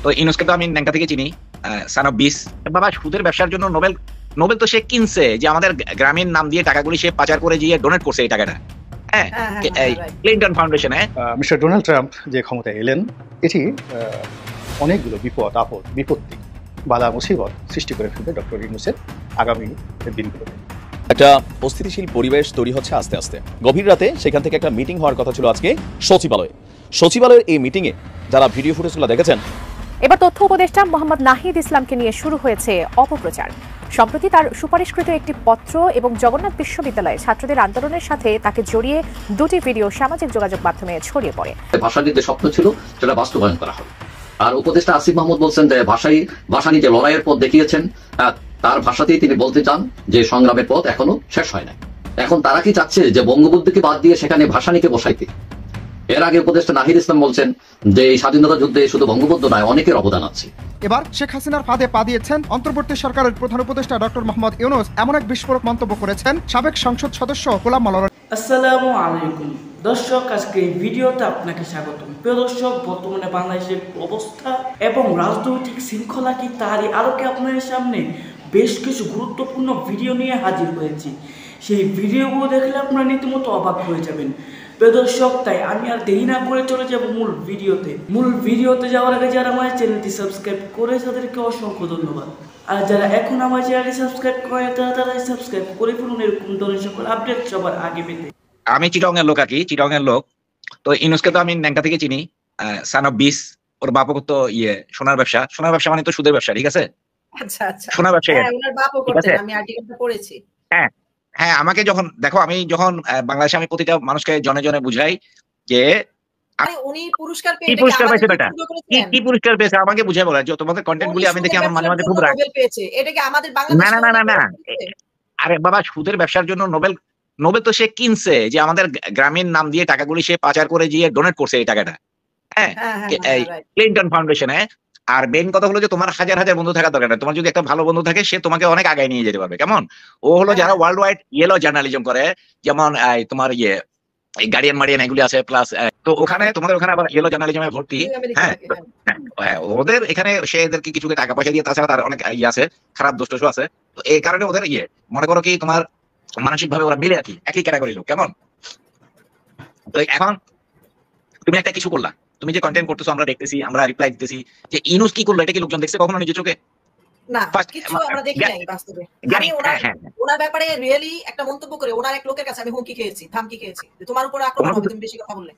তো ইউনুসকে তো আমি ন্যাংটা থেকে চিনি, সান অফ বিস। বাবা সুদের ব্যবসার জন্য নোবেল নোবেল তো সে কিনছে, যে আমাদের গ্রামীণ নাম দিয়ে টাকাগুলি সে পাচার করে গিয়ে ডোনেট করছে এই টাকাটা। হ্যাঁ, ক্লিন্টন ফাউন্ডেশনে। মিস্টার ডোনাল্ড ট্রাম্প যে ক্ষমতায় এলেন, এটি অনেকগুলো বিপদ আপদ বিপত্তি বাধা মুসিবত সৃষ্টি করে ফেলবে ডক্টর ইউনূসের আগামী দিনগুলোতে। একটা অস্থিতিশীল পরিবেশ তৈরি হচ্ছে আস্তে আস্তে। গভীর রাতে সেখান থেকে একটা মিটিং হওয়ার কথা ছিল আজকে সচিবালয়ের এই মিটিংয়ে যারা ভিডিও ফুটেজগুলো দেখেছেন। এবার তথ্য উপদেষ্টা মোহাম্মদ নাহিদ ইসলামকে নিয়ে শুরু হয়েছে অপপ্রচার। সম্প্রতি তার সুপারিশকৃত একটি পত্র এবং জগন্নাথ বিশ্ববিদ্যালয়ে ছাত্রদের আন্দোলনের সাথে তাকে জড়িয়ে দুটি ভিডিও সামাজিক যোগাযোগ মাধ্যমে ছড়িয়ে পড়ে। ভাষার যে স্বপ্ন ছিল সেটা বাস্তবায়ন করা হবে। আর উপদেষ্টা আসিফ মাহমুদ বলছেন যে ভাষানি যে লড়াইয়ের পথ দেখিয়েছেন, তার ভাষাতেই তিনি বলতে চান যে সংগ্রামের পথ এখনো শেষ হয় না। এখন তারা কি চাচ্ছে যে বঙ্গবন্ধুকে বাদ দিয়ে সেখানে ভাষানিকে বসাইতে? এর আগে উপদেষ্টা নাহিদ ইসলাম বলছেন যে এই স্বাধীনতা যুদ্ধে শুধু বঙ্গবন্ধু নয়, অনেকের অবদান আছে। এবার শেখ হাসিনার ফাঁদে পা দিয়েছেন অন্তর্বর্তী সরকারের প্রধান উপদেষ্টা ডক্টর মোহাম্মদ ইউনূস। এমন এক বিস্ফোরক মন্তব্য করেছেন সাবেক সংসদ সদস্য গোলাম মাওলানা। আসসালামু আলাইকুম দর্শক, আজকে এই ভিডিওতে আপনাকে স্বাগত। প্রিয় দর্শক, বর্তমানে বাংলাদেশের অবস্থা এবং রাজনৈতিক শৃঙ্খলা কি, তারই আলোকে আপনাদের সামনে বেশ কিছু গুরুত্বপূর্ণ ভিডিও নিয়ে হাজির হয়েছি। সেই ভিডিওগুলো দেখলে আপনারা রীতিমতো অবাক হয়ে যাবেন। প্রিয় দর্শক, তাই আমি আর দেরি না করে চলে যাব মূল ভিডিওতে যাওয়ার আগে যারা আমার চ্যানেলটি সাবস্ক্রাইব করে তাদেরকে অসংখ্য ধন্যবাদ। আর যারা এখন আমার চ্যানেলটি সাবস্ক্রাইব করে তারা সাবস্ক্রাইব করে ফেলুন এরকম ধরনের সকল আপডেট সবার আগে পেতে। আমি চিটাগংয়ের লোক, চিটাগংয়ের লোক। তো ইউনুসকে তো আমি ন্যাংটা থেকে চিনি, সান অফ বিস। ওর বাপও তো সোনার ব্যবসা মানে তো সুদের ব্যবসা, ঠিক আছে? সোনার ব্যবসা। হ্যাঁ হ্যাঁ, আমাকে যখন দেখো, আমি যখন বাংলাদেশে আমি প্রতিটা মানুষকে জনে জনে বুঝাই যে উনি পুরস্কার কি পুরস্কার পাইছে, বেটা কি পুরস্কার পেয়েছে আমাকে বুঝাই বলা। যে তোমাদের কন্টেন্ট গুলি আমি দেখি, আমার মাঝে মাঝে খুব রাগ। না, আরে বাবা সুদের ব্যবসার জন্য নোবেল তো সে কিনছে, যে আমাদের গ্রামীণ নাম দিয়ে টাকাগুলি সে পাচার করে গিয়ে ডোনেট করছে এই টাকাটা। হ্যাঁ, ক্লিন্টন ফাউন্ডেশনে। আর মেইন কথা হলো যে তোমার হাজার হাজার বন্ধু থাকা দরকার না, তোমার যদি একটা ভালো বন্ধু থাকে সে তোমাকে অনেক আগায় নিয়ে যেতে পারবে। কেমন? ও হলো যারা ওয়ার্ল্ড ওয়াইড ইয়েলো জার্নালিজম করে, যেমন তোমার গার্ডিয়ান মার্ডিয়ান এগুলি আছে, প্লাস তো ওখানে তোমাদের ওখানে আবার ইয়েলো জার্নালিজমে ভর্তি। হ্যাঁ, ওদের এখানে সে এদেরকে কিছু টাকা পয়সা দিয়ে, তাছাড়া তার অনেক আছে, খারাপ দোষ আছে। তো এই কারণে ওদের মনে করো কি তোমার মানসিক ভাবে ওরা মিলে একই ক্যাটাগরি লোক। কেমন? তো এখন তুমি একটা কিছু করলা, তুমি যে কন্টেন্ট করতেছো আমরা দেখতেছি, আমরা রিপ্লাই দিতেছি, যে ইউনূস কি করলো এটা কি লোকজন দেখছে কখনো নিজের চোখে? না, কিছু আমরা দেখি নাই বাস্তবে। আমি ওনার ব্যাপারে রিয়েলি একটা মন্তব্য করে ওনার এক লোকের কাছে আমি হুমকি খেয়েছি, থামকি খেয়েছি, তোমার উপর আক্রমণ হবে তুমি বেশি কথা বললে।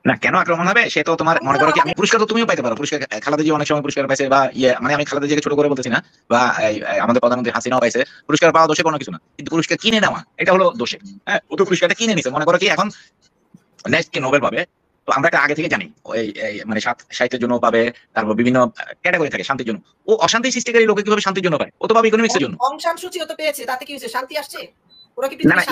না, কেন আক্রমণ হবে? সে তো তোমার মনে করো কি, আমি পুরস্কার তো তুমিও পাইতে পারো। পুরস্কার খালেদা জিয়া অনেক সময় পুরস্কার পাইছে, বা মানে আমি খালেদা জিয়াকে ছোট করে বলতেছি না, বা আমাদের প্রধানমন্ত্রী হাসিনাও পাইছে। পুরস্কার পাওয়া দোষে কোনো কিছু না, কিন্তু পুরস্কার কিনে নেওয়া এটা হলো দোষে। হ্যাঁ, ও তো পুরস্কারটা কিনে নিছে। মনে করো কি এখন নেক্সট কি নোবেল পাবে, তো আমরা একটা আগে থেকে জানি মানে সাহিত্যের জন্য পাবে, তারপর বিভিন্ন ক্যাটাগরি থাকে শান্তির জন্য। ও অশান্তি সৃষ্টিকারী লোকে কিভাবে শান্তির জন্য পায়? ও তো পাবে ইকোনমিক্সের জন্য। অং সান সূচি তো পেয়েছে, তাতে কি হয়েছে? শান্তি আসছে? না,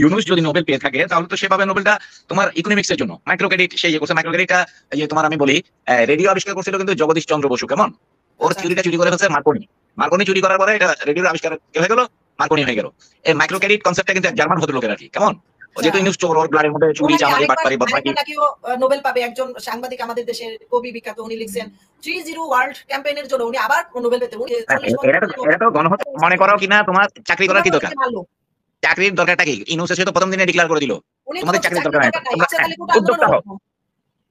ইউনূস যদি নোবেল পেয়ে থাকে তাহলে তো সে পাবে নোবেলটা তোমার ইকোনমিক্সের জন্য। মাইক্রো ক্রেডিট সে করছে, মাইক্রো ক্রেডিটটা তোমার আমি বলি রেডিও আবিষ্কার করছিল কিন্তু জগদীশ চন্দ্র বসু। কেমন? ওর থিওরিটা চুরি করে ফেলছে মার্কনি চুরি করার পরে এটা রেডিওর আবিষ্কার হয়ে গেল, মার্কনি হয়ে গেল। এই মাইক্রো ক্রেডিট কনসেপ্টটা কিন্তু জার্মান ভদ্রলোকের আর কি। কেমন? যেহেতু ইউনূস চোর, ওর ব্লাডের মধ্যে চুরি চামারি বাটপারি বদমাইশি। নোবেল পাবে একজন সাংবাদিক আমাদের দেশের কবি বিখ্যাত, উনি লিখছেন 30 ওয়ার্ল্ড ক্যাম্পেইনের জন্য উনি আবার নোবেল পেতে। এটা তো গণহত্যা মনে করো কিনা? তোমার চাকরি করার কি দরকার? চাকরির দরকারটা কি? ইউনূস এসে তো প্রথম দিনে ডিক্লেয়ার করে দিল তোমাদের চাকরির দরকার নাই। উদ্যোক্তা হও,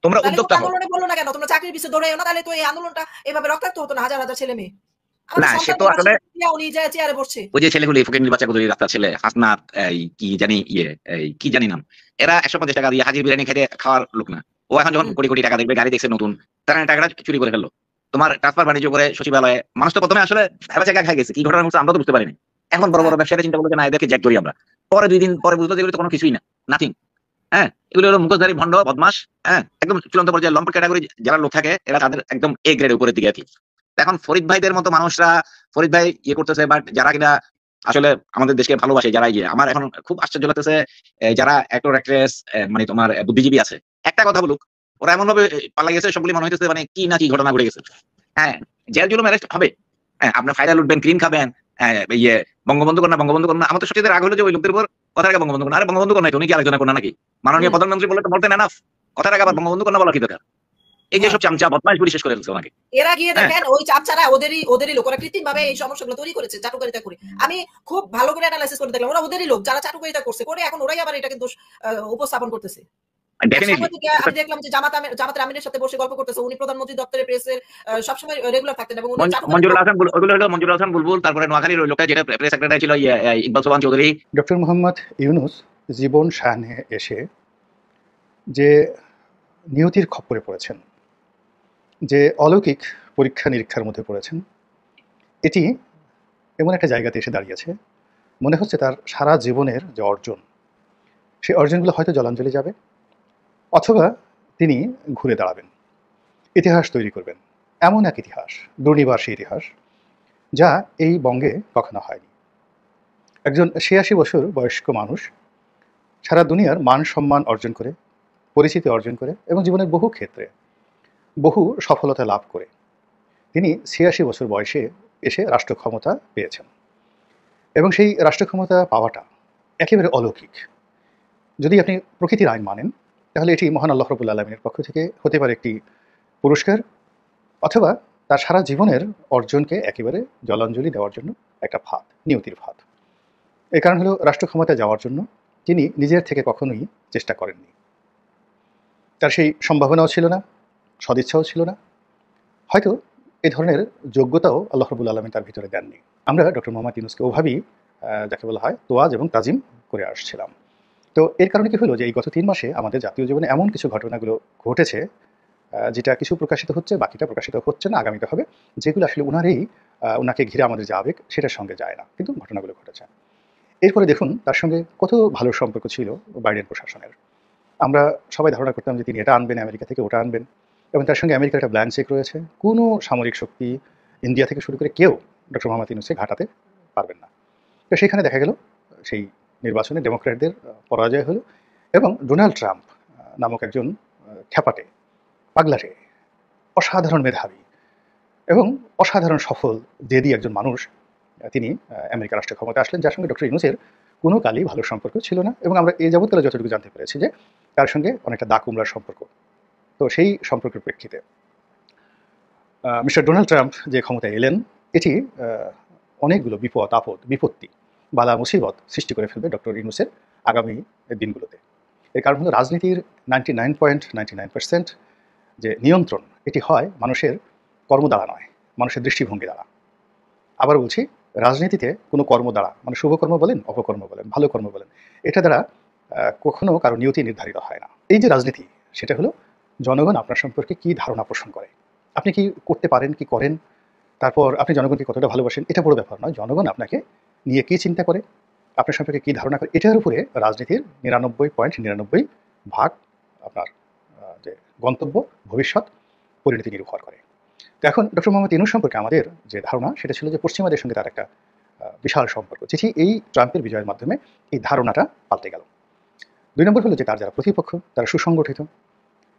তোমরা উদ্যোক্তা হও। আন্দোলনে বললো না কেন তোমরা চাকরির পিছনে দৌড়াইও না? তাহলে তো এই আন্দোলনটা এভাবে রক্তাক্ত হতো না, হাজার হাজার ছেলে মেয়ে। না, সে তো আসলে উনি যায় চেয়ারে বসছে, ওই যে ছেলেগুলি ফকির বাচ্চাগুলি, রাস্তার ছেলে, হাসনাত, কি জানি কি জানি নাম, এরা 150 টাকা দিয়ে হাজির বিরিয়ানি খেতে খাওয়ার লোক না। ও এখন যখন কোটি কোটি টাকা দেখবে, গাড়ি দেখছে নতুন, তারা টাকাটা চুরি করে ফেললো। তোমার ট্রান্সফার বাণিজ্য করে সচিবালয়ে মানুষ তো প্রথমে আসলে ভেবা জায়গা খাই গেছে, কি ঘটনা ঘটছে আমরা তো বুঝতে পারিনি। এখন বড় বড় ব্যবসায়ীরা চিন্তা করলো যে না, এদেরকে জ্যাক করি আমরা। পরে 2 দিন পরে বুঝতে এগুলো তো কোনো কিছুই না, নাথিং। হ্যাঁ, এগুলো হলো মুখোশধারী ভণ্ড বদমাস। হ্যাঁ, একদম চূড়ান্ত পর্যায়ে লম্পট ক্যাটাগরি যারা লোক থাকে, এরা তাদের একদম এ গ্রেডের উপরের দিকে আর কি। এখন ফরিদ ভাইদের মতো মানুষরা ফরিদ ভাই করতেছে, বাট যারা কিনা আসলে আমাদের দেশকে ভালোবাসে, যারা আমার এখন খুব আশ্চর্য লাগতেছে যারা অ্যাক্টর অ্যাক্ট্রেস মানে তোমার বুদ্ধিজীবী আছে, একটা কথা বলুক, ওরা এমন ভাবে পাল্লা গেছে, সবগুলি মনে হইতেছে মানে কি না কি ঘটনা ঘটে গেছে। হ্যাঁ, জেল জুলুম অ্যারেস্ট হবে। হ্যাঁ, আপনার ফায়দা লুটবেন, ক্রিম খাবেন, বঙ্গবন্ধু কন্যা আমার তো সত্যি রাগ হলো যে ওই লোকদের উপর কথা রাখা বঙ্গবন্ধু কন্যা। আরে বঙ্গবন্ধু কন্যা উনি কি আলোচনা কন্যা নাকি? মাননীয় প্রধানমন্ত্রী বলে তো বলতেন এনাফ, কথা রাখা আবার বঙ্গবন্ধু কন্যা বলা কি দরকার? এই যে সব চামচা বদমাইশগুলি শেষ করে ফেলছে ওনাকে। এরা গিয়ে দেখেন ওই চামচারা ওদেরই লোক, ওরা কৃত্রিম ভাবে এই সমস্যাগুলো তৈরি করেছে চাটুকারিতা করে। আমি খুব ভালো করে অ্যানালাইসিস করে দেখলাম ওরা ওদেরই লোক যারা চাটুকারিতা করছে, করে এখন ওরাই আবার এটাকে দোষ উপস্থাপন করতেছে। আমি দেখলাম যে জামাতের আমিরের সাথে বসে গল্প করতেছে, উনি প্রধানমন্ত্রী দপ্তরের প্রেসের সবসময় রেগুলার থাকতেন এবং মঞ্জুরুল হাসান বুলবুল, তারপরে নোয়াখালীর ওই লোকটা যেটা প্রেস সেক্রেটারি ছিল ইকবাল সোবহান চৌধুরী। ডক্টর মোহাম্মদ ইউনূস জীবন শানে এসে যে নিয়তির খপ্পরে পড়েছেন, যে অলৌকিক পরীক্ষা নিরীক্ষার মধ্যে পড়েছেন, এটি এমন একটা জায়গাতে এসে দাঁড়িয়েছে মনে হচ্ছে তার সারা জীবনের যে অর্জন, সেই অর্জনগুলো হয়তো জলাঞ্জলি যাবে, অথবা তিনি ঘুরে দাঁড়াবেন, ইতিহাস তৈরি করবেন। এমন এক ইতিহাস, দুর্নিবাসী ইতিহাস, যা এই বঙ্গে কখনো হয়নি। একজন ৮৬ বছর বয়স্ক মানুষ সারা দুনিয়ার মান সম্মান অর্জন করে, পরিচিতি অর্জন করে এবং জীবনের বহু ক্ষেত্রে বহু সফলতা লাভ করে তিনি ৮৬ বছর বয়সে এসে রাষ্ট্র ক্ষমতা পেয়েছেন। এবং সেই রাষ্ট্র ক্ষমতা পাওয়াটা একেবারে অলৌকিক। যদি আপনি প্রকৃতির আইন মানেন তাহলে এটি মহান আল্লাহ রাব্বুল আলামিনের পক্ষ থেকে হতে পারে একটি পুরস্কার, অথবা তার সারা জীবনের অর্জনকে একেবারে জলাঞ্জলি দেওয়ার জন্য একটা ফাঁদ, নিয়তির ফাঁদ। এই কারণ হলো রাষ্ট্র ক্ষমতায় যাওয়ার জন্য তিনি নিজের থেকে কখনোই চেষ্টা করেননি। তার সেই সম্ভাবনাও ছিল না, সদিচ্ছাও ছিল না, হয়তো এই ধরনের যোগ্যতাও আল্লাহ রাব্বুল আলামিন তার ভিতরে দেননি। আমরা ডক্টর মোহাম্মদ ইউনূসকে ওভাবেই যাকে বলা হয় তোয়াজ এবং তাজিম করে আসছিলাম। তো এর কারণে কি হলো যে এই গত ৩ মাসে আমাদের জাতীয় জীবনে এমন কিছু ঘটনাগুলো ঘটেছে, যেটা কিছু প্রকাশিত হচ্ছে, বাকিটা প্রকাশিত হচ্ছে না, আগামীতে হবে, যেগুলো আসলে ওনাকে ঘিরে আমাদের যে আবেগ সেটার সঙ্গে যায় না, কিন্তু ঘটনাগুলো ঘটেছে। এরপরে দেখুন তার সঙ্গে কত ভালো সম্পর্ক ছিল বাইডেন প্রশাসনের। আমরা সবাই ধারণা করতাম যে তিনি এটা আনবেন আমেরিকা থেকে, ওটা আনবেন, এবং তার সঙ্গে আমেরিকার একটা ব্ল্যাঙ্ক চেক রয়েছে। কোনো সামরিক শক্তি ইন্ডিয়া থেকে শুরু করে কেউ ডক্টর মোহাম্মদ ইউনূসকে ঘাটাতে পারবেন না। তো সেখানে দেখা গেল সেই নির্বাচনে ডেমোক্র্যাটদের পরাজয় হলো এবং ডোনাল্ড ট্রাম্প নামক একজন খ্যাপাটে, পাগলাটে, অসাধারণ মেধাবী এবং অসাধারণ সফল জেদি একজন মানুষ তিনি আমেরিকা রাষ্ট্র ক্ষমতায় আসলেন, যার সঙ্গে ডক্টর ইউনূসের কোনো কালই ভালো সম্পর্ক ছিল না। এবং আমরা এই যাবৎকালে যতটুকু জানতে পেরেছি যে তার সঙ্গে অনেকটা দা কুমড়ার সম্পর্ক। তো সেই সম্পর্কের প্রেক্ষিতে মিস্টার ডোনাল্ড ট্রাম্প যে ক্ষমতায় এলেন, এটি অনেকগুলো বিপদ আপদ, বিপত্তি, বালা মুসিবত সৃষ্টি করে ফেলবে ডক্টর ইউনূসের আগামী দিনগুলোতে। এর কারণ হলো রাজনীতির 99.99% যে নিয়ন্ত্রণ, এটি হয় মানুষের কর্ম দ্বারা নয়, মানুষের দৃষ্টিভঙ্গি দ্বারা। আবার বলছি, রাজনীতিতে কোনো কর্ম দ্বারা, মানে শুভকর্ম বলেন, অপকর্ম বলেন, ভালো কর্ম বলেন, এটা দ্বারা কখনো কারো নিয়তি নির্ধারিত হয় না। এই যে রাজনীতি, সেটা হলো জনগণ আপনার সম্পর্কে কী ধারণা পোষণ করে, আপনি কি করতে পারেন, কি করেন, তারপর আপনি জনগণকে কতটা ভালোবাসেন, এটা বড় ব্যাপার নয়। জনগণ আপনাকে নিয়ে কী চিন্তা করে, আপনার সম্পর্কে কী ধারণা করে, এটার উপরে রাজনীতির 99.99% আপনার যে গন্তব্য, ভবিষ্যৎ, পরিণতি নির্ভর করে। তো এখন ডক্টর মোহাম্মদ ইউনূস সম্পর্কে আমাদের যে ধারণা, সেটা ছিল যে পশ্চিমাদের সঙ্গে তার একটা বিশাল সম্পর্ক, যেটি এই ট্রাম্পের বিজয়ের মাধ্যমে এই ধারণাটা পাল্টে গেল। 2 নম্বর হলো যে তার যারা প্রতিপক্ষ, তারা সুসংগঠিত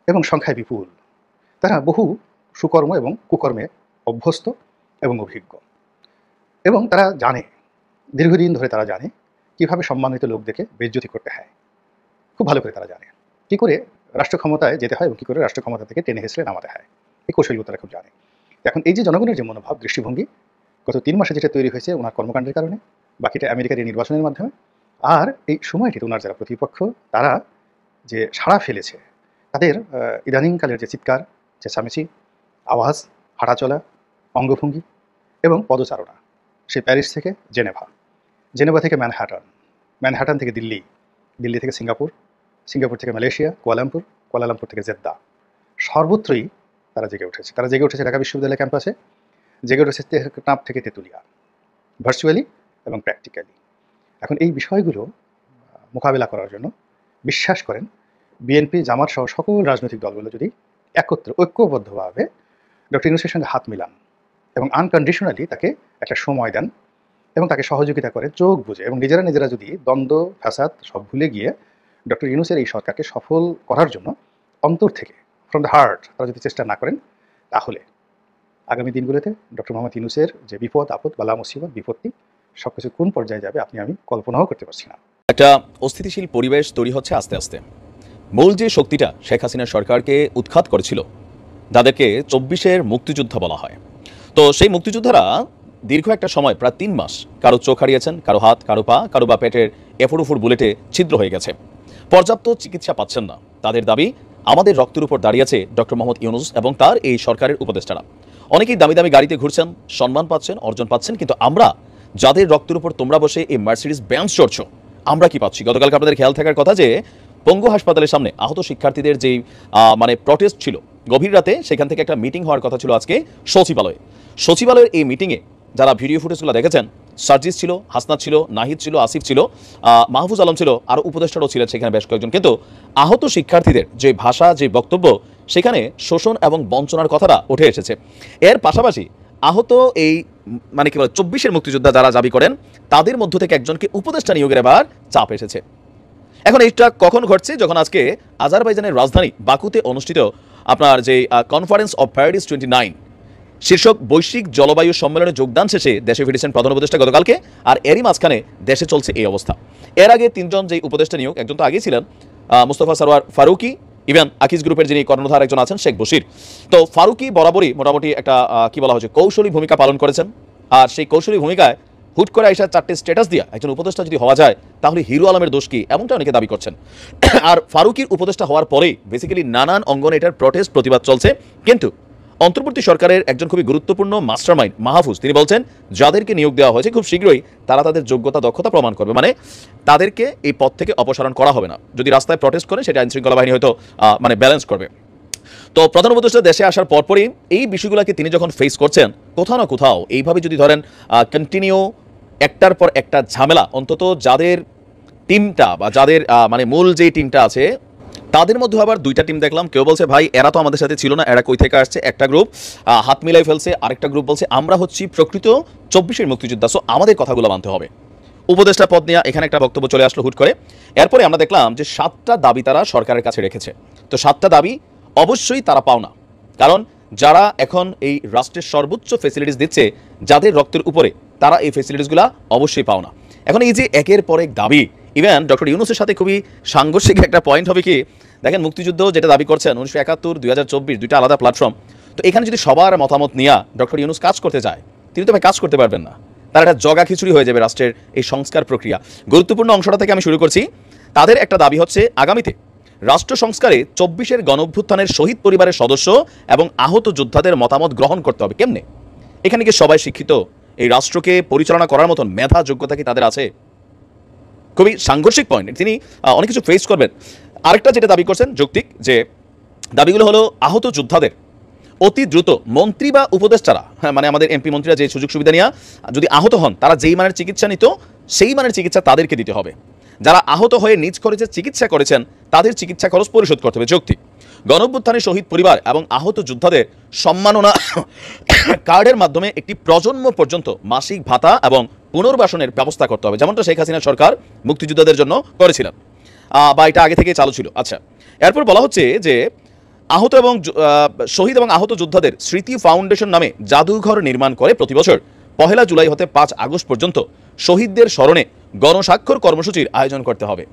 এবং সংখ্যায় বিপুল, তারা বহু সুকর্ম এবং কুকর্মে অভ্যস্ত এবং অভিজ্ঞ, এবং তারা জানে, দীর্ঘদিন ধরে তারা জানে কীভাবে সম্মানিত লোকদেরকে বেইজ্জতি করতে হয়। খুব ভালো করে তারা জানে কী করে রাষ্ট্র ক্ষমতায় যেতে হয় এবং কী করে রাষ্ট্র ক্ষমতা থেকে টেনে হেসড়ে নামাতে হয়। এই কৌশলগুলো তারা খুব জানে। এখন এই যে জনগণের যে মনোভাব, দৃষ্টিভঙ্গি গত 3 মাসে যেটা তৈরি হয়েছে ওনার কর্মকাণ্ডের কারণে, বাকিটা আমেরিকার এই নির্বাচনের মাধ্যমে, আর এই সময়টিতে ওনার যারা প্রতিপক্ষ তারা যে সাড়া ফেলেছে, তাদের ইদানিংকালের যে চিৎকার, চেঁচামেচি, আওয়াজ, হাঁটাচলা, অঙ্গভঙ্গি এবং পদচারণা, সেই প্যারিস থেকে জেনেভা, জেনেভা থেকে ম্যানহাটান, ম্যানহাটান থেকে দিল্লি, দিল্লি থেকে সিঙ্গাপুর, সিঙ্গাপুর থেকে মালয়েশিয়া, কুয়ালালামপুর, কুয়ালালামপুর থেকে জেদ্দা, সর্বত্রই তারা জেগে উঠেছে। তারা জেগে উঠেছে ঢাকা বিশ্ববিদ্যালয় ক্যাম্পাসে, জেগে উঠেছে টেকনাফ থেকে তেঁতুলিয়া, ভার্চুয়ালি এবং প্র্যাকটিক্যালি। এখন এই বিষয়গুলো মোকাবেলা করার জন্য বিশ্বাস করেন বিএনপি, জামাত সহ সকল রাজনৈতিক দলগুলো যদি একত্রে ঐক্যবদ্ধভাবে ডক্টর ইউনূসের সঙ্গে হাত মিলান এবং আনকন্ডিশনালি তাকে একটা সময় দেন এবং তাকে সহযোগিতা করে চোখ বুঝে, এবং নিজেরা যদি দ্বন্দ্ব, ফ্যাসাদ সব ভুলে গিয়ে ডক্টর ইউনূসের এই সরকারকে সফল করার জন্য অন্তর থেকে, ফ্রম দ্য হার্ট, তারা যদি চেষ্টা না করেন, তাহলে আগামী দিনগুলোতে ডক্টর মোহাম্মদ ইউনূসের যে বিপদ আপদ, বালা মুসিবত, বিপত্তি সবকিছু কোন পর্যায়ে যাবে আমি কল্পনাও করতে পারছি না। একটা অস্থিতিশীল পরিবেশ তৈরি হচ্ছে আস্তে আস্তে। মূল যে শক্তিটা শেখ হাসিনা সরকারকে উৎখাত করেছিল, যাদেরকে 24-এর মুক্তিযোদ্ধা বলা হয়। তো সেই মুক্তিযোদ্ধারা দীর্ঘ একটা সময় প্রায় 3 মাস কারো চোখ হারিয়েছেন, কারো হাত, কারো পা, কারো বা পেটের এফুর বুলেটে ছিদ্র হয়ে গেছে, পর্যাপ্ত চিকিৎসা পাচ্ছেন না। তাদের দাবি, আমাদের রক্তের উপর দাঁড়িয়ে আছে ডক্টর মোহাম্মদ ইউনূস এবং তার এই সরকারের উপদেষ্টারা। অনেকেই দামি দামি গাড়িতে ঘুরছেন, সম্মান পাচ্ছেন, অর্জন পাচ্ছেন, কিন্তু আমরা যাদের রক্তের উপর তোমরা বসে এই মার্সিডিজ বেঞ্চ চড়ছো, আমরা কি পাচ্ছি? গতকালকে আপনাদের খেয়াল থাকার কথা যে পঙ্গু হাসপাতালের সামনে আহত শিক্ষার্থীদের যেই প্রটেস্ট ছিল, গভীর রাতে সেখান থেকে একটা মিটিং হওয়ার কথা ছিল আজকে সচিবালয়ের এই মিটিংয়ে যারা ভিডিও ফুটেজগুলো দেখেছেন, সার্জিস ছিল, হাসনাত ছিল, নাহিদ ছিল, আসিফ ছিল, মাহফুজ আলম ছিল, আরও উপদেষ্টারও ছিলেন সেখানে বেশ কয়েকজন। কিন্তু আহত শিক্ষার্থীদের যে ভাষা, যে বক্তব্য, সেখানে শোষণ এবং বঞ্চনার কথাটা উঠে এসেছে। এর পাশাপাশি আহত এই কি বলে 24-এর মুক্তিযোদ্ধা যারা দাবি করেন, তাদের মধ্য থেকে একজনকে উপদেষ্টা নিয়োগের এবার চাপ এসেছে। এখন এইটা কখন ঘটছে? যখন আজকে আজারবাইজানের রাজধানী বাকুতে অনুষ্ঠিত আপনার যে কনফারেন্স অফ প্যারিস 29 শীর্ষক বৈশ্বিক জলবায়ু সম্মেলনে যোগদান শেষে দেশে ফিরেছেন প্রধান উপদেষ্টা গতকালকে, আর এরই মাঝখানে দেশে চলছে এই অবস্থা। এর আগে 3জন যে উপদেষ্টা নিয়োগ, একজন তো আগেই ছিলেন মুস্তফা সরওয়ার ফারুকি, ইভেন আকিজ গ্রুপের যিনি কর্ণধার একজন আছেন শেখ বশির। তো ফারুকি বরাবরই মোটামুটি একটা কি বলা হচ্ছে কৌশলী ভূমিকা পালন করেছেন, আর সেই কৌশলী ভূমিকায় হুট করে আইসা 4টে স্ট্যাটাস দিয়া একজন উপদেষ্টা যদি হওয়া যায় তাহলে হিরো আলমের দোষ কি, এমনটা অনেকে দাবি করছেন। আর ফারুকির উপদেষ্টা হওয়ার পরেই বেসিক্যালি নানান অঙ্গনে এটার প্রটেস্ট, প্রতিবাদ চলছে। কিন্তু অন্তর্বর্তী সরকারের একজন খুবই গুরুত্বপূর্ণ মাস্টারমাইন্ড মাহফুজ, তিনি বলছেন যাদেরকে নিয়োগ দেওয়া হয়েছে খুব শীঘ্রই তারা তাদের যোগ্যতা, দক্ষতা প্রমাণ করবে, মানে তাদেরকে এই পদ থেকে অপসারণ করা হবে না। যদি রাস্তায় প্রটেস্ট করে সেটা আইনশৃঙ্খলা বাহিনী হয়তো ব্যালেন্স করবে। তো প্রধান উপদেষ্টা দেশে আসার পরপরই এই বিষয়গুলোকে তিনি যখন ফেস করছেন, কোথাও না কোথাও এইভাবে যদি ধরেন কন্টিনিউ একটার পর একটা ঝামেলা, অন্তত যাদের টিমটা বা যাদের মূল যে টিমটা আছে তাদের মধ্যে আবার 2টা টিম দেখলাম। কেউ বলছে ভাই এরা তো আমাদের সাথে ছিল না, এরা কই থেকে আসছে। একটা গ্রুপ হাত মিলাই ফেলছে, আরেকটা গ্রুপ বলছে আমরা হচ্ছি প্রকৃত 24-এর মুক্তিযোদ্ধা, সো আমাদের কথাগুলো মানতে হবে। উপদেষ্টা পদ নিয়ে এখানে একটা বক্তব্য চলে আসলো হুট করে। এরপরে আমরা দেখলাম যে 7টা দাবি তারা সরকারের কাছে রেখেছে। তো 7টা দাবি অবশ্যই তারা পাও না, কারণ যারা এখন এই রাষ্ট্রের সর্বোচ্চ ফেসিলিটিস দিচ্ছে যাদের রক্তের উপরে, তারা এই ফেসিলিটিসগুলো অবশ্যই পাও না। এখন এই যে একের পর এক দাবি, ইভেন ডক্টর ইউনূসের সাথে খুবই সাংঘর্ষিক একটা পয়েন্ট হবে কি, দেখেন মুক্তিযুদ্ধ যেটা দাবি করছেন 1971, 2024 2টা আলাদা প্ল্যাটফর্ম। তো এখানে যদি সবার মতামত নিয়ে ডক্টর ইউনূস কাজ করতে যায়, তিনি তো ভাই কাজ করতে পারবেন না, তার একটা জগা খিচুড়ি হয়ে যাবে রাষ্ট্রের এই সংস্কার প্রক্রিয়া। গুরুত্বপূর্ণ অংশটা থেকে আমি শুরু করছি। তাদের একটা দাবি হচ্ছে আগামীতে রাষ্ট্র সংস্কারে 24-এর গণঅভ্যুত্থানের শহীদ পরিবারের সদস্য এবং আহত যোদ্ধাদের মতামত গ্রহণ করতে হবে। কেমনে? এখানে কি সবাই শিক্ষিত? এই রাষ্ট্রকে পরিচালনা করার মতন মেধা, যোগ্যতা কি তাদের আছে? খুবই সাংঘর্ষিক পয়েন্ট, তিনি অনেক কিছু ফেস করবেন। আরেকটা যেটা দাবি করছেন যৌক্তিক, যে দাবিগুলো হলো আহত যোদ্ধাদের অতি দ্রুত মন্ত্রী বা উপদেষ্টারা, আমাদের এমপি মন্ত্রীরা যে সুযোগ সুবিধা নিয়ে যদি আহত হন, তারা যেই মানের চিকিৎসা নিত সেই মানের চিকিৎসা তাদেরকে দিতে হবে। যারা আহত হয়ে নিজ খরচে চিকিৎসা করেছেন তাদের চিকিৎসা খরচ পরিশোধ করতে হবে। যৌক্তিক। গণঅভ্যুত্থানের শহীদ পরিবার এবং আহত যোদ্ধাদের সম্মাননা কার্ডের মাধ্যমে একটি প্রজন্ম পর্যন্ত মাসিক ভাতা এবং পুনর্বাসনের ব্যবস্থা করতে হবে, যেমনটা শেখ হাসিনা সরকার মুক্তিযোদ্ধাদের জন্য করেছিলেন, বা এটা আগে থেকে চালু ছিল। আচ্ছা, এরপর বলা হচ্ছে যে আহত এবং শহীদ এবং আহত যোদ্ধাদের স্মৃতি ফাউন্ডেশন নামে জাদুঘর নির্মাণ করে প্রতি বছর 1 জুলাই হতে 5 আগস্ট পর্যন্ত শহীদদের স্মরণে গণস্বাক্ষর কর্মসূচির আয়োজন করতে হবে।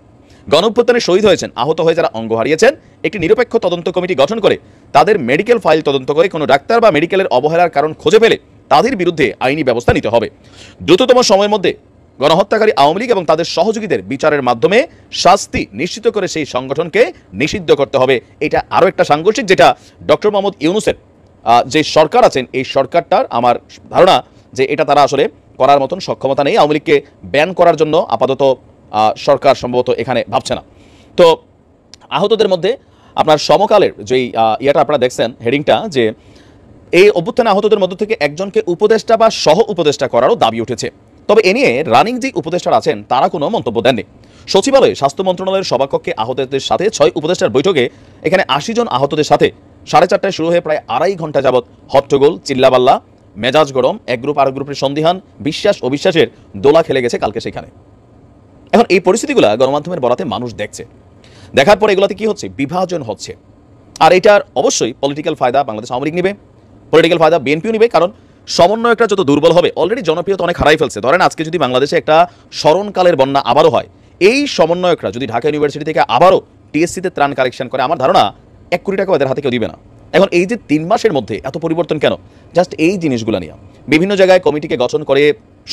গণঅভ্যুত্থানে শহীদ হয়েছেন, আহত হয়ে যারা অঙ্গ হারিয়েছেন, একটি নিরপেক্ষ তদন্ত কমিটি গঠন করে তাদের মেডিকেল ফাইল তদন্ত করে কোনো ডাক্তার বা মেডিকেলের অবহেলার কারণ খুঁজে পেলে তাদের বিরুদ্ধে আইনি ব্যবস্থা নিতে হবে। দ্রুততম সময়ের মধ্যে গণহত্যাকারী আওয়ামী লীগ এবং তাদের সহযোগীদের বিচারের মাধ্যমে শাস্তি নিশ্চিত করে সেই সংগঠনকে নিষিদ্ধ করতে হবে। এটা আরও একটা সাংঘর্ষিক, যেটা ডক্টর মোহাম্মদ ইউনূসের যে সরকার আছেন এই সরকারটার আমার ধারণা যে এটা তারা আসলে করার মতন সক্ষমতা নেই। আওয়ামী লীগকে ব্যান করার জন্য আপাতত সরকার সম্ভবত এখানে ভাবছে না। তো আহতদের মধ্যে আপনার সমকালের যেই ইয়াটা আপনারা দেখছেন হেডিংটা, যে এই অভ্যুত্থানে আহতদের মধ্য থেকে একজনকে উপদেষ্টা বা সহ উপদেষ্টা করারও দাবি উঠেছে। তবে এ নিয়ে রানিং যে উপদেষ্টারা আছেন তারা কোনো মন্তব্য দেননি। সচিবালয়ে স্বাস্থ্য মন্ত্রণালয়ের সভাকক্ষে আহতদের সাথে 6 উপদেষ্টার বৈঠকে এখানে 80 জন আহতদের সাথে 4:30টায় শুরু হয়ে প্রায় 2.5 ঘন্টা যাবৎ হট্টগোল, চিল্লাবাল্লা, মেজাজ গরম, এক গ্রুপ আর গ্রুপের সন্দিহান, বিশ্বাস অবিশ্বাসের দোলা খেলে গেছে কালকে সেখানে। এখন এই পরিস্থিতিগুলো গণমাধ্যমের বরাতে মানুষ দেখছে, দেখার পর এগুলোতে কি হচ্ছে, বিভাজন হচ্ছে। আর এটার অবশ্যই পলিটিক্যাল ফায়দা বাংলাদেশ আওয়ামী লীগ নিবে, পলিটিক্যাল ফায়দা বিএনপিও নিবে, কারণ সমন্বয়কটা যত দুর্বল হবে, অলরেডি জনপ্রিয়তা অনেক হারাই ফেলছে। ধরেন আজকে যদি বাংলাদেশে একটা স্মরণকালের বন্যা আবারও হয়, এই সমন্বয়করা যদি ঢাকা ইউনিভার্সিটি থেকে আবারও টিএসসিতে ত্রাণ কালেকশন করে, আমার ধারণা 1 কোটি টাকা ওদের হাতে কেউ দিবে না। এখন এই যে 3 মাসের মধ্যে এত পরিবর্তন কেন? জাস্ট এই জিনিসগুলো নিয়ে বিভিন্ন জায়গায় কমিটিকে গঠন করে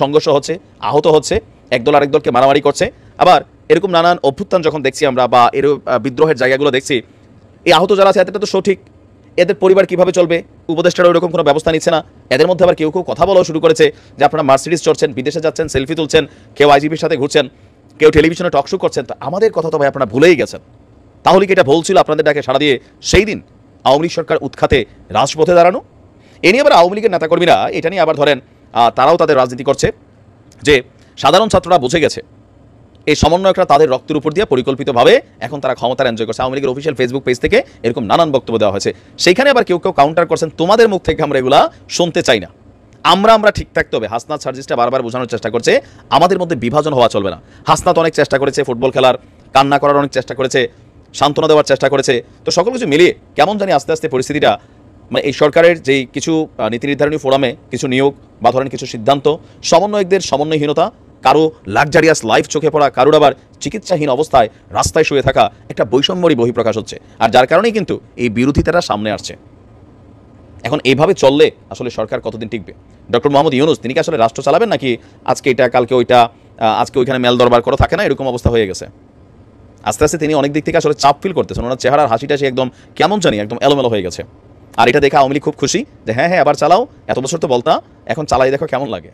সংঘর্ষ হচ্ছে, আহত হচ্ছে, একদল আরেক দলকে মারামারি করছে। আবার এরকম নানান অভ্যুত্থান যখন দেখছি আমরা বা এর বিদ্রোহের জায়গাগুলো দেখছি, এই আহত যারা আছে এতটা তো সঠিক, এদের পরিবার কিভাবে চলবে? উপদেষ্টারা ওইরকম কোনো ব্যবস্থা নিচ্ছে না। এদের মধ্যে আবার কেউ কেউ কথা বলাও শুরু করেছে যে আপনারা মার্সিডিজ চড়ছেন, বিদেশে যাচ্ছেন, সেলফি তুলছেন, কেউ আইজিপির সাথে ঘুরছেন, কেউ টেলিভিশনে টক শো করছেন। তো আমাদের কথা তো ভাই আপনারা ভুলেই গেছেন। তাহলে কি এটা ভুল ছিল আপনাদের ডাকে সাড়া দিয়ে সেই দিন আওয়ামী লীগ সরকার উৎখাতে রাজপথে দাঁড়ানো? এ নিয়ে আবার আওয়ামী লীগের নেতাকর্মীরা এটা নিয়ে আবার ধরেন তারাও তাদের রাজনীতি করছে যে সাধারণ ছাত্ররা বুঝে গেছে এই সমন্বয়করা তাদের রক্তের উপর দিয়ে পরিকল্পিতভাবে এখন তারা ক্ষমতার এনজয় করছে। আওয়ামী লীগের অফিসিয়াল ফেসবুক পেজ থেকে এরকম নানান বক্তব্য দেওয়া হয়েছে। সেইখানে আবার কেউ কেউ কাউন্টার করছেন, তোমাদের মুখ থেকে আমরা এগুলা শুনতে চাই না, আমরা ঠিক থাকতে হবে। হাসনাত সার্জিসটা বারবার বোঝানোর চেষ্টা করছে আমাদের মধ্যে বিভাজন হওয়া চলবে না। হাসনাত অনেক চেষ্টা করেছে, ফুটবল খেলার কান্না করার অনেক চেষ্টা করেছে, সান্ত্বনা দেওয়ার চেষ্টা করেছে। তো সকল কিছু মিলিয়ে কেমন জানি আস্তে আস্তে পরিস্থিতিটা মানে এই সরকারের যেই কিছু নীতি নির্ধারণী ফোরামে কিছু নিয়োগ বা ধরেন কিছু সিদ্ধান্ত, সমন্বয়কদের সমন্বয়হীনতা, কারো লাক্সারিয়াস লাইফ চোখে পড়া, কারোর আবার চিকিৎসাহীন অবস্থায় রাস্তায় শুয়ে থাকা, একটা বৈষম্যরই বহিঃপ্রকাশ হচ্ছে। আর যার কারণেই কিন্তু এই বিরোধিতাটা সামনে আসছে। এখন এইভাবে চললে আসলে সরকার কতদিন টিকবে? ডক্টর মোহাম্মদ ইউনূস তিনি কি আসলে রাষ্ট্র চালাবেন, নাকি আজকে এটা কালকে ওইটা, আজকে ওইখানে মেল দরবার করা থাকে না, এরকম অবস্থা হয়ে গেছে? আস্তে আস্তে তিনি অনেক দিক থেকে আসলে চাপ ফিল করতেছেন। ওনার চেহারার হাসিটা সে একদম কেমন জানি একদম এলোমেলো হয়ে গেছে। আর এটা দেখে আওয়ামী লীগ খুব খুশি যে হ্যাঁ আবার চালাও, এত বছর তো বলতা, এখন চালাই দেখো কেমন লাগে।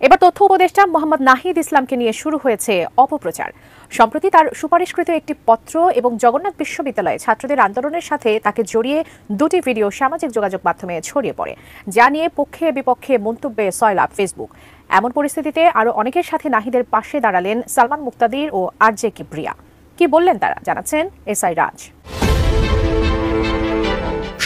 এবার তথ্য উপদেষ্টা মোহাম্মদ নাহিদ ইসলামকে নিয়ে শুরু হয়েছে অপপ্রচার। সম্প্রতি তার সুপারিশকৃত একটি পত্র এবং জগন্নাথ বিশ্ববিদ্যালয়ে ছাত্রদের আন্দোলনের সাথে তাকে জড়িয়ে 2টি ভিডিও সামাজিক যোগাযোগ মাধ্যমে ছড়িয়ে পড়ে, যা নিয়ে পক্ষে বিপক্ষে মন্তব্যে সয়লাব ফেসবুক। এমন পরিস্থিতিতে আরও অনেকের সাথে নাহিদের পাশে দাঁড়ালেন সালমান মুক্তাদির ও আরজে কিবরিয়া। কি বললেন তারা, জানাচ্ছেন এসআই রাজ।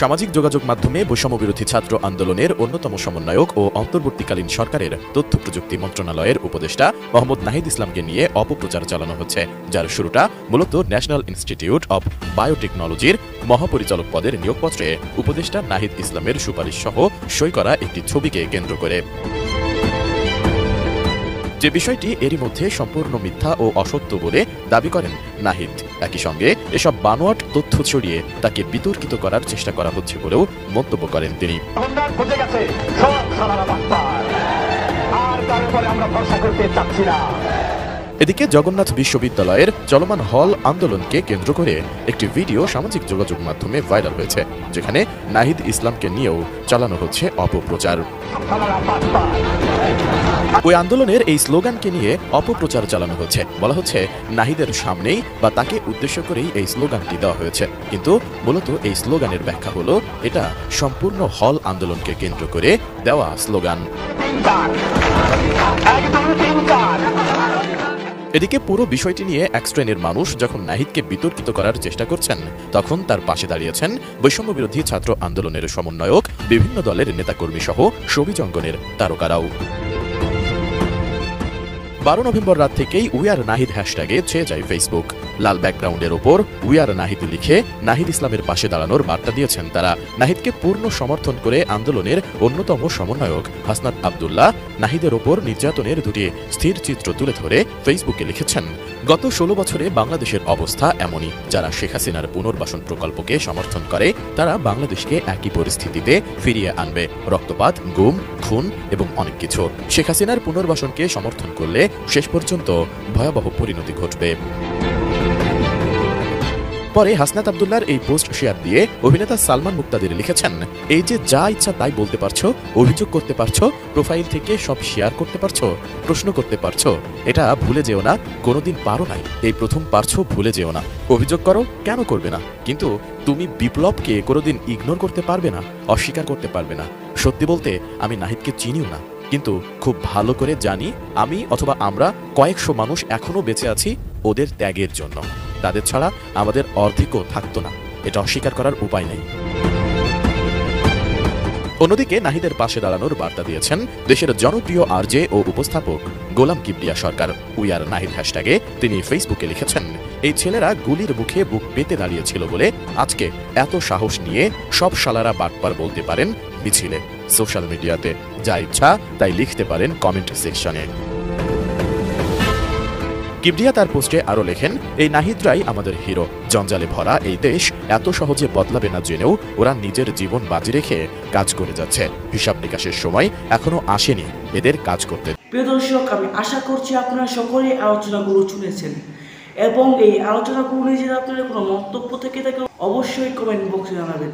সামাজিক যোগাযোগ মাধ্যমে বৈষম্যবিরোধী ছাত্র আন্দোলনের অন্যতম সমন্বয়ক ও অন্তর্বর্তীকালীন সরকারের তথ্য প্রযুক্তি মন্ত্রণালয়ের উপদেষ্টা মোহাম্মদ নাহিদ ইসলামকে নিয়ে অপপ্রচার চালানো হচ্ছে, যার শুরুটা মূলত ন্যাশনাল ইনস্টিটিউট অব বায়োটেকনোলজির মহাপরিচালক পদের নিয়োগপত্রে উপদেষ্টা নাহিদ ইসলামের সুপারিশ সহ সই করা একটি ছবিকে কেন্দ্র করে। যে বিষয়টি এরই মধ্যে সম্পূর্ণ মিথ্যা ও অসত্য বলে দাবি করেন নাহিদ। একই সঙ্গে এসব বানোয়াট তথ্য ছড়িয়ে তাকে বিতর্কিত করার চেষ্টা করা হচ্ছে বলেও মন্তব্য করেন তিনি। এদিকে জগন্নাথ বিশ্ববিদ্যালয়ের চলমান হল আন্দোলনকে কেন্দ্র করে একটি ভিডিও সামাজিক যোগাযোগ মাধ্যমে ভাইরাল হয়েছে, যেখানে নাহিদ ইসলামকে নিয়েও চালানো হচ্ছে অপপ্রচার। ওই আন্দোলনের এই স্লোগানকে নিয়ে অপপ্রচার চালানো হচ্ছে। বলা হচ্ছে নাহিদের সামনেই বা তাকে উদ্দেশ্য করেই এই স্লোগানটি দেওয়া হয়েছে, কিন্তু মূলত এই স্লোগানের ব্যাখ্যা হলো এটা সম্পূর্ণ হল আন্দোলনকে কেন্দ্র করে দেওয়া স্লোগান। এদিকে পুরো বিষয়টি নিয়ে এক শ্রেণীর মানুষ যখন নাহিদকে বিতর্কিত করার চেষ্টা করছেন, তখন তার পাশে দাঁড়িয়েছেন বৈষম্যবিরোধী ছাত্র আন্দোলনের সমন্বয়ক, বিভিন্ন দলের নেতাকর্মী সহ ছবি অঙ্গনের তারকারাও। 12 নভেম্বর রাত থেকেই উই আর নাহিদ হ্যাশট্যাগে ছেয়ে যায় ফেসবুক। লাল ব্যাকগ্রাউন্ডের ওপর উই আর নাহিদ লিখে নাহিদ ইসলামের পাশে দাঁড়ানোর বার্তা দিয়েছেন তারা। নাহিদকে পূর্ণ সমর্থন করে আন্দোলনের অন্যতম সমন্বয়ক হাসনাত আব্দুল্লাহ নাহিদের ওপর নির্যাতনের 2টি স্থির চিত্র তুলে ধরে ফেসবুকে লিখেছেন, গত 16 বছরে বাংলাদেশের অবস্থা এমনই। যারা শেখ হাসিনার পুনর্বাসন প্রকল্পকে সমর্থন করে তারা বাংলাদেশকে একই পরিস্থিতিতে ফিরিয়ে আনবে, রক্তপাত, গুম, খুন এবং অনেক কিছু। শেখ হাসিনার পুনর্বাসনকে সমর্থন করলে শেষ পর্যন্ত ভয়াবহ পরিণতি ঘটবে। পরে হাসনাত আব্দুল্লাহর এই পোস্ট শেয়ার দিয়ে অভিনেতা সালমান মুক্তাদির লিখেছেন, এই যে যা ইচ্ছা তাই বলতে পারছো, অভিযোগ করতে পারছো, প্রোফাইল থেকে সব শেয়ার করতে পারছো, প্রশ্ন করতে পারছো, এটা ভুলে যেও না কোনোদিন পারো নাই, এই প্রথম পারছো, ভুলে যেও না। অভিযোগ করো, কেন করবে না, কিন্তু তুমি বিপ্লবকে কোনোদিন ইগনোর করতে পারবে না, অস্বীকার করতে পারবে না। সত্যি বলতে আমি নাহিদকে চিনিও না, কিন্তু খুব ভালো করে জানি আমি অথবা আমরা কয়েকশো মানুষ এখনো বেঁচে আছি ওদের ত্যাগের জন্য। তাদের ছাড়া আমাদের অর্ধেকও থাকতো না, এটা অস্বীকার করার উপায় নেই। অন্যদিকে নাহিদের পাশে দাঁড়ানোর বার্তা দিয়েছেন দেশের জনপ্রিয় আরজে ও উপস্থাপক গোলাম কিবরিয়া সরকার। উই আর নাহিদ হ্যাশট্যাগে তিনি ফেসবুকে লিখেছেন, এই ছেলেরা গুলির মুখে বুক পেতে দাঁড়িয়েছিল বলে আজকে এত সাহস নিয়ে সব শালারা বাটপার বলতে পারেন মিছিলে। সোশ্যাল মিডিয়াতে যা ইচ্ছা তাই লিখতে পারেন কমেন্ট সেকশনে। কিবরিয়া তার পোস্টে আরও লেখেন, এই নাহিদরাই আমাদের হিরো। জঞ্জালে ভরা এই দেশ এত সহজে বদলাবে না জেনেও ওরা নিজের জীবন বাজি রেখে কাজ করে যাচ্ছে। হিসাব নিকাশের সময় এখনো আসেনি এদের কাজ করতে। প্রিয় দর্শক, আমি আশা করছি আপনারা সকলেই আলোচনাগুলো শুনেছেন এবং এই আলোচনাগুলো নিয়ে যদি আপনাদের কোনো মন্তব্য থেকে থাকে অবশ্যই কমেন্ট বক্সে জানাবেন।